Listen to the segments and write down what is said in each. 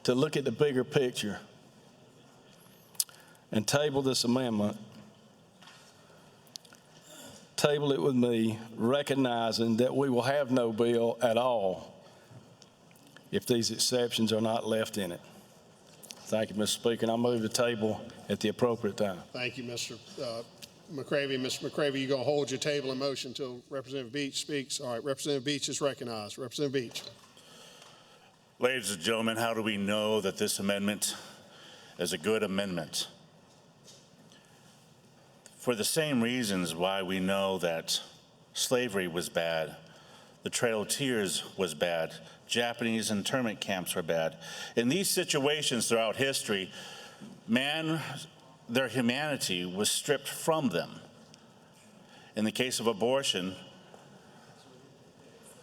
to look at the bigger picture and table this amendment. Table it with me, recognizing that we will have no bill at all if these exceptions are not left in it. Thank you, Mr. Speaker, and I'll move the table at the appropriate time. Thank you, Mr. McCravy. Mr. McCravy, you're going to hold your table in motion until Representative Beach speaks. All right, Representative Beach is recognized. Representative Beach. Ladies and gentlemen, how do we know that this amendment is a good amendment? For the same reasons why we know that slavery was bad, the Trail of Tears was bad, Japanese internment camps were bad. In these situations throughout history, their humanity was stripped from them. In the case of abortion,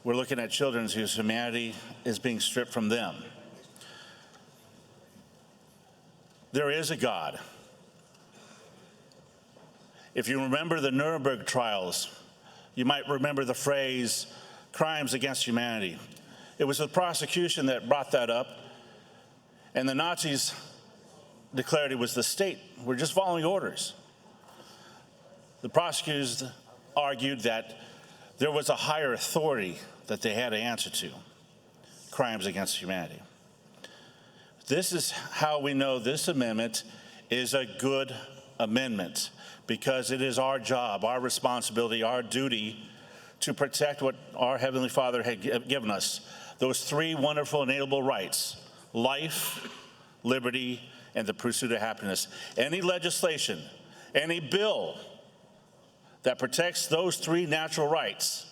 we're looking at children whose humanity is being stripped from them. There is a God. If you remember the Nuremberg trials, you might remember the phrase, crimes against humanity. It was the prosecution that brought that up, and the Nazis declared it was the state. We're just following orders. The prosecutors argued that there was a higher authority that they had to answer to, crimes against humanity. This is how we know this amendment is a good amendment, because it is our job, our responsibility, our duty to protect what our Heavenly Father had given us. Those three wonderful inalienable rights: life, liberty, and the pursuit of happiness. Any legislation, any bill that protects those three natural rights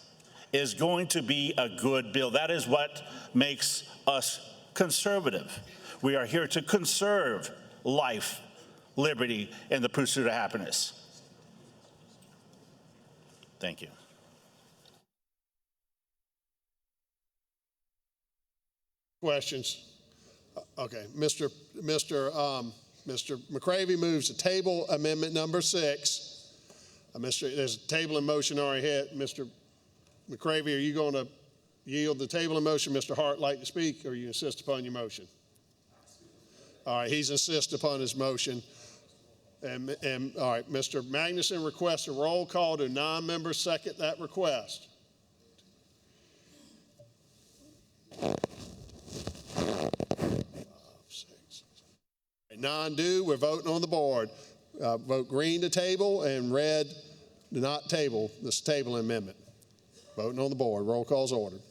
is going to be a good bill. That is what makes us conservative. We are here to conserve life, liberty, and the pursuit of happiness. Thank you. Questions? Okay, Mr. McCravy moves to table amendment number 6. There's a table in motion already hit. Mr. McCravy, are you going to yield the table in motion? Mr. Hart like to speak, or you insist upon your motion? All right, he's insist upon his motion. And all right, Mr. Magnuson requests a roll call. Do non-members second that request? None do. We're voting on the board. Vote green to table and red to not table this table amendment. Voting on the board. Roll call is ordered.